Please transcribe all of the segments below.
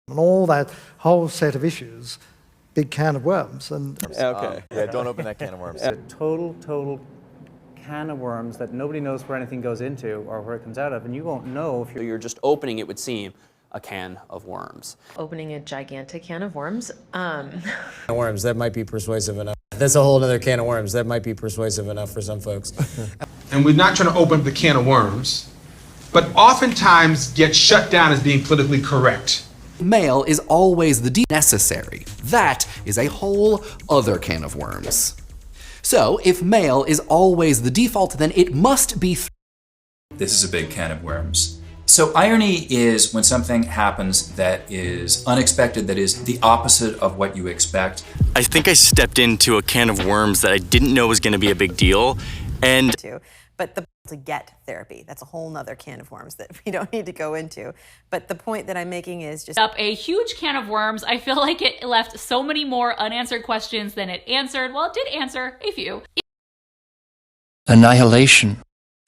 And all that whole set of issues, big can of worms. And okay. Yeah, don't open that can of worms. A total can of worms that nobody knows where anything goes into or where it comes out of, and you won't know if you're just opening, it would seem, a can of worms. Opening a gigantic can of worms. Worms, that might be persuasive enough. That's a whole other can of worms. That might be persuasive enough for some folks. And we're not trying to open up the can of worms, but oftentimes get shut down as being politically correct. Male is always the necessary. That is a whole other can of worms. So, if male is always the default, then it must be This is a big can of worms. So irony is when something happens that is unexpected, that is the opposite of what you expect. I think I stepped into a can of worms that I didn't know was going to be a big deal, and but to get therapy, that's a whole nother can of worms that we don't need to go into. But the point that I'm making is just up a huge can of worms. I feel like it left so many more unanswered questions than it answered. Well, it did answer a few. Annihilation.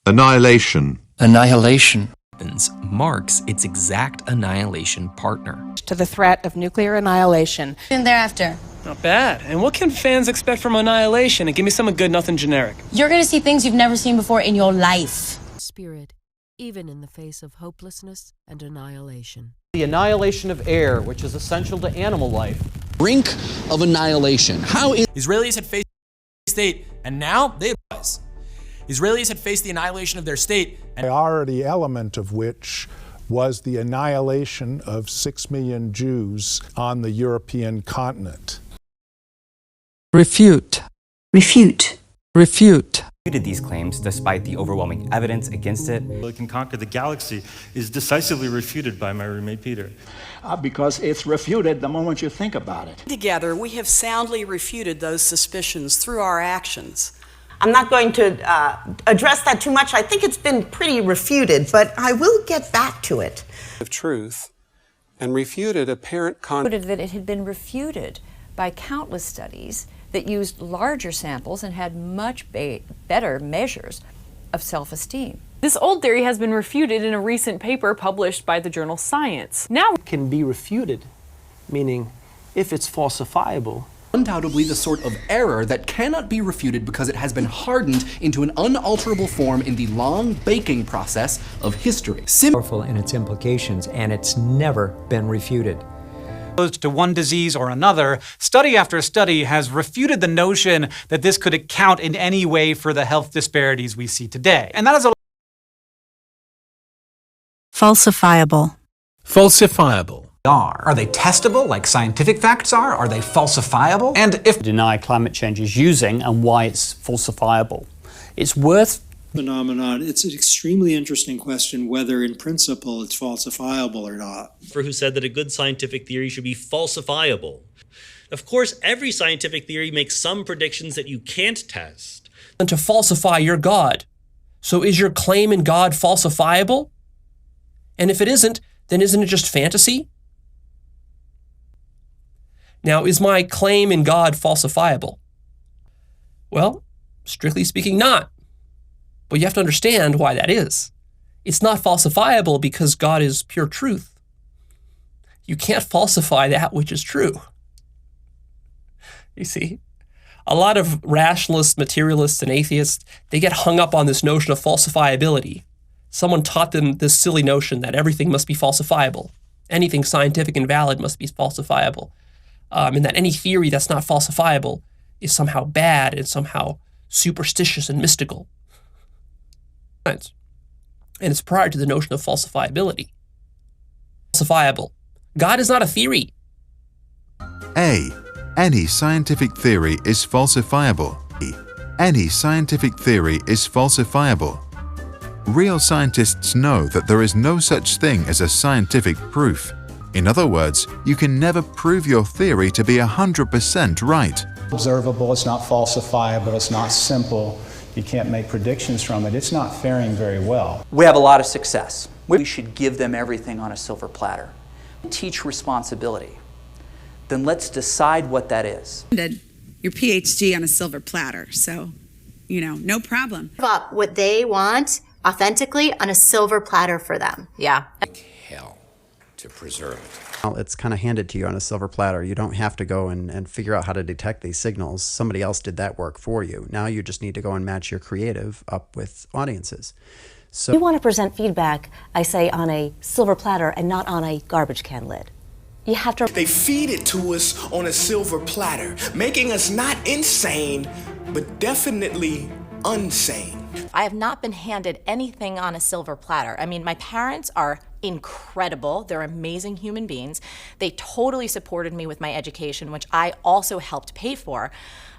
Annihilation. Annihilation. Marks its exact annihilation partner. To the threat of nuclear annihilation. And thereafter. Not bad. And what can fans expect from Annihilation? And give me something good, nothing generic. You're going to see things you've never seen before in your life. Spirit, even in the face of hopelessness and annihilation. The annihilation of air, which is essential to animal life. Brink of annihilation. How is Israelis had faced the state, and now they rise. Israelis had faced the annihilation of their state. A priority element of which was the annihilation of 6 million Jews on the European continent. Refute. Refute. Refute. Refuted these claims despite the overwhelming evidence against it. It can conquer the galaxy is decisively refuted by my roommate Peter. Because it's refuted the moment you think about it. Together, we have soundly refuted those suspicions through our actions. I'm not going to address that too much. I think it's been pretty refuted, but I will get back to it. Of truth and refuted apparent that it had been refuted by countless studies that used larger samples and had much better measures of self-esteem. This old theory has been refuted in a recent paper published by the journal Science. Now it can be refuted, meaning if it's falsifiable. Undoubtedly the sort of error that cannot be refuted because it has been hardened into an unalterable form in the long baking process of history. Powerful in its implications, and it's never been refuted. To one disease or another, study after study has refuted the notion that this could account in any way for the health disparities we see today. And that is a falsifiable. Falsifiable. Are they testable like scientific facts are? Are they falsifiable? And if deny climate change is using and why it's falsifiable. It's worth phenomenon. It's an extremely interesting question whether in principle it's falsifiable or not. For who said that a good scientific theory should be falsifiable. Of course, every scientific theory makes some predictions that you can't test. And to falsify your God. So is your claim in God falsifiable? And if it isn't, then isn't it just fantasy? Now, is my claim in God falsifiable? Well, strictly speaking, not. But you have to understand why that is. It's not falsifiable because God is pure truth. You can't falsify that which is true. You see, a lot of rationalists, materialists, and atheists, they get hung up on this notion of falsifiability. Someone taught them this silly notion that everything must be falsifiable. Anything scientific and valid must be falsifiable. And that any theory that's not falsifiable is somehow bad and somehow superstitious and mystical. And it's prior to the notion of falsifiability. Falsifiable. God is not a theory. A. Any scientific theory is falsifiable. B. Any scientific theory is falsifiable. Real scientists know that there is no such thing as a scientific proof. In other words, you can never prove your theory to be 100% right. Observable, it's not falsifiable, it's not simple. You can't make predictions from it. It's not faring very well. We have a lot of success. We should give them everything on a silver platter. Teach responsibility. Then let's decide what that is. Your PhD on a silver platter, so, no problem. Give up what they want authentically on a silver platter for them. Yeah. Hell to preserve it. Well, it's kind of handed to you on a silver platter. You don't have to go and figure out how to detect these signals. Somebody else did that work for you. Now you just need to go and match your creative up with audiences. So you want to present feedback, I say, on a silver platter and not on a garbage can lid. You have to. They feed it to us on a silver platter, making us not insane, but definitely unsane. I have not been handed anything on a silver platter. I mean, my parents are incredible. They're amazing human beings. They totally supported me with my education, which I also helped pay for.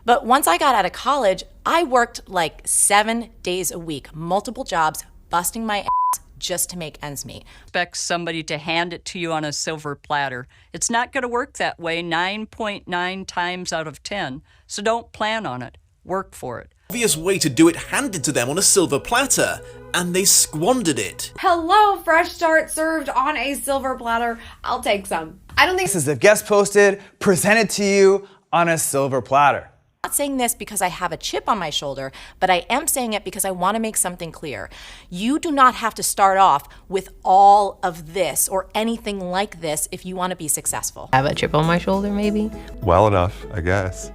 But once I got out of college, I worked like 7 days a week, multiple jobs, busting my ass just to make ends meet. Expect somebody to hand it to you on a silver platter. It's not going to work that way 9.9 times out of 10. So don't plan on it. Work for it. Obvious way to do it handed to them on a silver platter, and they squandered it. Hello, fresh start served on a silver platter. I'll take some. I don't think this is a guest posted, presented to you on a silver platter. I'm not saying this because I have a chip on my shoulder, but I am saying it because I want to make something clear. You do not have to start off with all of this or anything like this if you want to be successful. I have a chip on my shoulder, maybe? Well enough, I guess.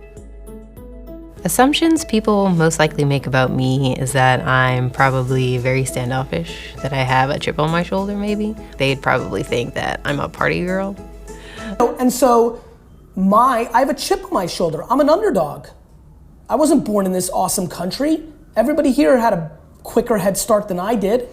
Assumptions people most likely make about me is that I'm probably very standoffish, that I have a chip on my shoulder, maybe. They'd probably think that I'm a party girl. And so I have a chip on my shoulder. I'm an underdog. I wasn't born in this awesome country. Everybody here had a quicker head start than I did.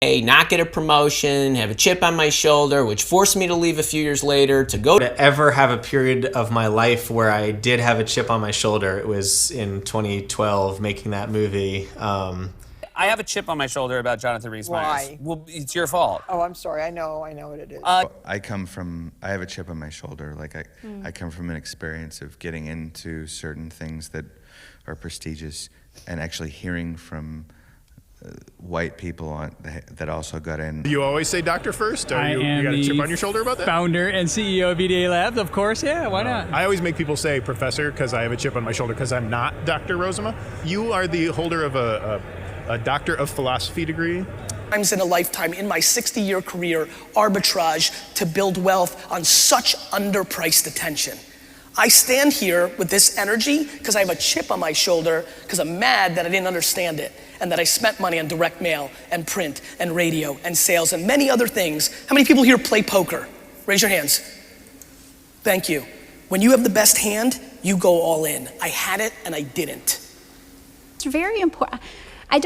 Not get a promotion, have a chip on my shoulder, which forced me to leave a few years later to go to ever have a period of my life where I did have a chip on my shoulder. It was in 2012 making that movie. I have a chip on my shoulder about Jonathan Rhys-Meyers. Why? Well, it's your fault. Oh, I'm sorry. I know what it is. I have a chip on my shoulder. Like I come from an experience of getting into certain things that are prestigious and actually hearing from white people that also got in. You always say doctor first? Or you got a chip on your shoulder about that? Founder and CEO of EDA Labs, of course. Yeah, why not? I always make people say professor because I have a chip on my shoulder because I'm not Dr. Rozema. You are the holder of a doctor of philosophy degree. Times in a lifetime, in my 60-year career, arbitrage to build wealth on such underpriced attention. I stand here with this energy because I have a chip on my shoulder because I'm mad that I didn't understand it and that I spent money on direct mail and print and radio and sales and many other things. How many people here play poker? Raise your hands. Thank you. When you have the best hand, you go all in. I had it and I didn't. It's very important. I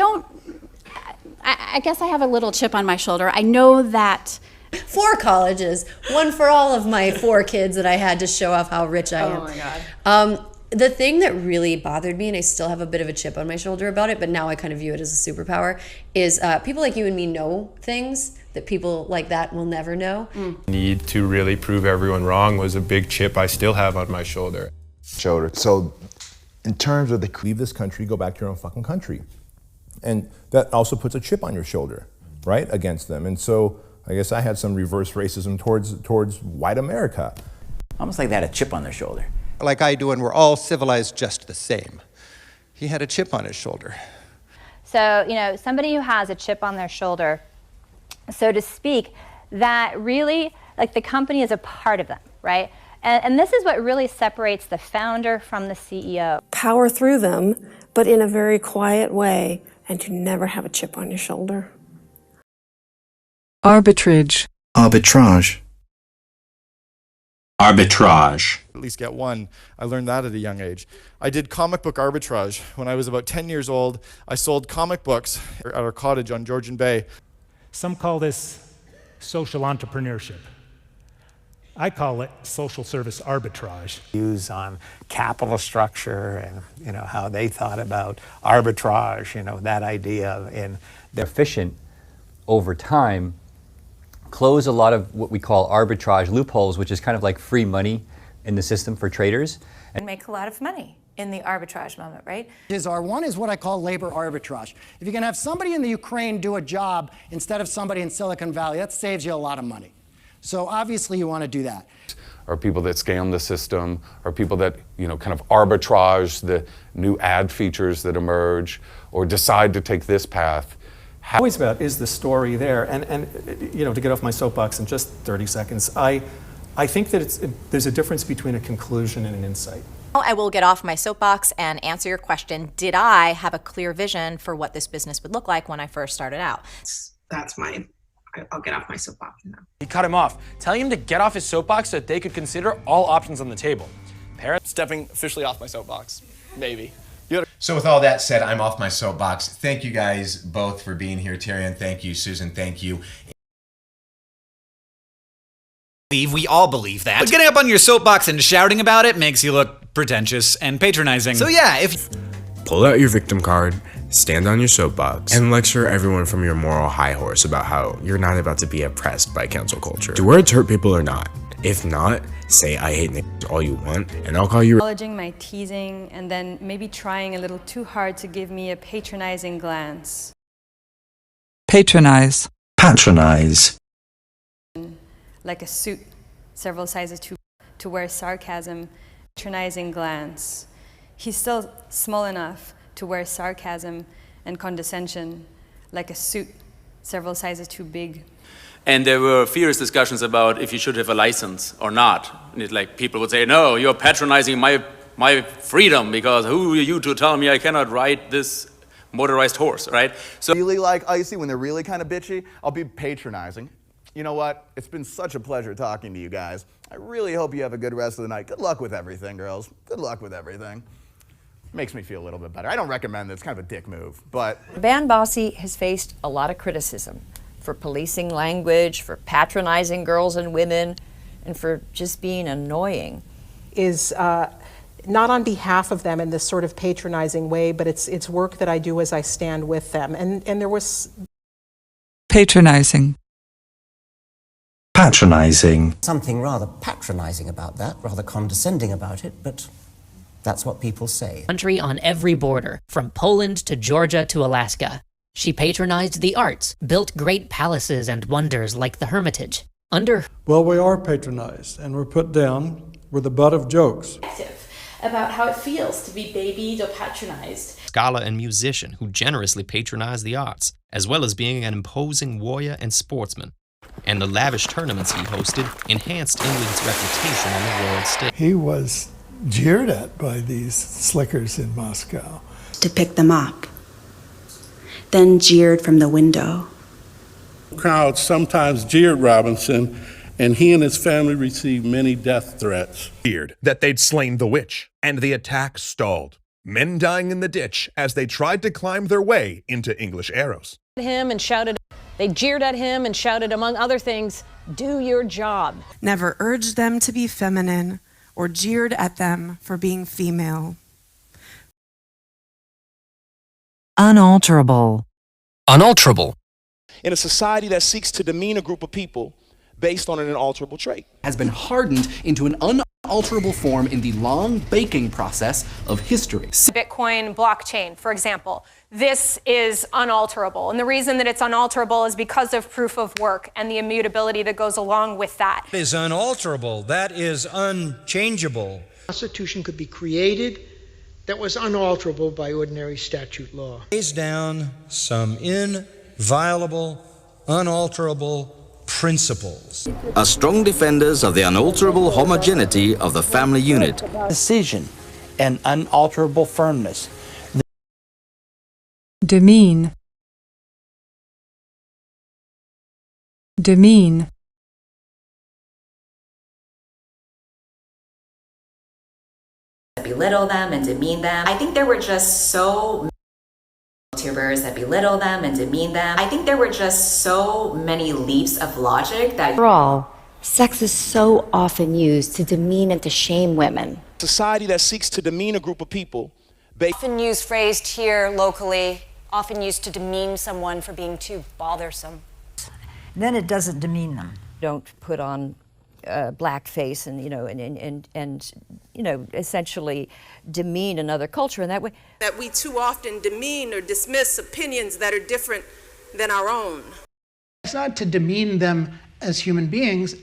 guess I have a little chip on my shoulder. I know that 4 colleges, one for all of my 4 kids that I had to show off how rich I am. Oh my God. The thing that really bothered me, and I still have a bit of a chip on my shoulder about it, but now I kind of view it as a superpower, is people like you and me know things that people like that will never know. Need to really prove everyone wrong was a big chip I still have on my shoulder. So in terms of leave this country, go back to your own fucking country. And that also puts a chip on your shoulder, right, against them. And so I guess I had some reverse racism towards white America. Almost like they had a chip on their shoulder. Like I do, and we're all civilized just the same. He had a chip on his shoulder. So, somebody who has a chip on their shoulder, so to speak, that really, like the company is a part of them, right? And this is what really separates the founder from the CEO. Power through them, but in a very quiet way, and to never have a chip on your shoulder. Arbitrage. Arbitrage. Arbitrage. At least get one. I learned that at a young age. I did comic book arbitrage. When I was about 10 years old, I sold comic books at our cottage on Georgian Bay. Some call this social entrepreneurship. I call it social service arbitrage. Views on capital structure and how they thought about arbitrage, that idea, and they're efficient over time, close a lot of what we call arbitrage loopholes, which is kind of like free money in the system for traders. And make a lot of money in the arbitrage moment, right? One is what I call labor arbitrage. If you can have somebody in the Ukraine do a job instead of somebody in Silicon Valley, that saves you a lot of money. So obviously you want to do that. Or people that scam the system, or people that kind of arbitrage the new ad features that emerge, or decide to take this path. Always about, is the story there? And you know, to get off my soapbox in just 30 seconds, I think that there's a difference between a conclusion and an insight. I will get off my soapbox and answer your question. Did I have a clear vision for what this business would look like when I first started out? I'll get off my soapbox now. He cut him off, telling him to get off his soapbox so that they could consider all options on the table. Parents stepping officially off my soapbox, maybe. So with all that said, I'm off my soapbox. Thank you guys both for being here. Tyrion, thank you. Susan, thank you. We all believe that. But getting up on your soapbox and shouting about it makes you look pretentious and patronizing. So yeah, if... Pull out your victim card, stand on your soapbox, and lecture everyone from your moral high horse about how you're not about to be oppressed by cancel culture. Do words hurt people or not? If not, say I hate niggas all you want, and I'll call you... Acknowledging my teasing, and then maybe trying a little too hard to give me a patronizing glance. Patronize. Patronize. Like a suit, several sizes to wear sarcasm, patronizing glance. He's still small enough to wear sarcasm and condescension, like a suit, several sizes too big. And there were fierce discussions about if you should have a license or not. And like people would say, no, you're patronizing my freedom because who are you to tell me I cannot ride this motorized horse, right? So really like icy when they're really kind of bitchy, I'll be patronizing. You know what? It's been such a pleasure talking to you guys. I really hope you have a good rest of the night. Good luck with everything, girls. Good luck with everything. Makes me feel a little bit better. I don't recommend it. It's kind of a dick move, but... Van Bossy has faced a lot of criticism for policing language, for patronizing girls and women, and for just being annoying. Is not on behalf of them in this sort of patronizing way, but it's work that I do as I stand with them. And there was... Patronizing. Patronizing. Something rather patronizing about that, rather condescending about it, but that's what people say. Country on every border, from Poland to Georgia to Alaska. She patronized the arts, built great palaces and wonders like the Hermitage. Well, we are patronized, and we're put down. We're the butt of jokes. About how it feels to be babied or patronized. Scholar and musician who generously patronized the arts, as well as being an imposing warrior and sportsman. And the lavish tournaments he hosted enhanced England's reputation on the world stage. He was jeered at by these slickers in Moscow. To pick them up, then jeered from the window. Crowds sometimes jeered Robinson, and he and his family received many death threats. Feared that they'd slain the witch, and the attack stalled. Men dying in the ditch as they tried to climb their way into English arrows. They jeered at him and shouted, among other things, "Do your job." Never urged them to be feminine or jeered at them for being female. Unalterable. Unalterable. In a society that seeks to demean a group of people based on an unalterable trait. Has been hardened into an unalterable form in the long baking process of history. Bitcoin blockchain, for example. This is unalterable. And the reason that it's unalterable is because of proof of work and the immutability that goes along with that. It is unalterable. That is unchangeable. A constitution could be created that was unalterable by ordinary statute law. Lays down some inviolable, unalterable principles. Are strong defenders of the unalterable homogeneity of the family unit. Decision and unalterable firmness. Demean. Demean. Belittle them and demean them. I think there were just so YouTubers that belittle them and demean them. I think there were just so many leaps of logic that... Overall, sex is so often used to demean and to shame women. Society that seeks to demean a group of people. Often used phrased here locally, often used to demean someone for being too bothersome. Then it doesn't demean them. Don't put on blackface and essentially demean another culture in that way. That we too often demean or dismiss opinions that are different than our own. It's not to demean them as human beings,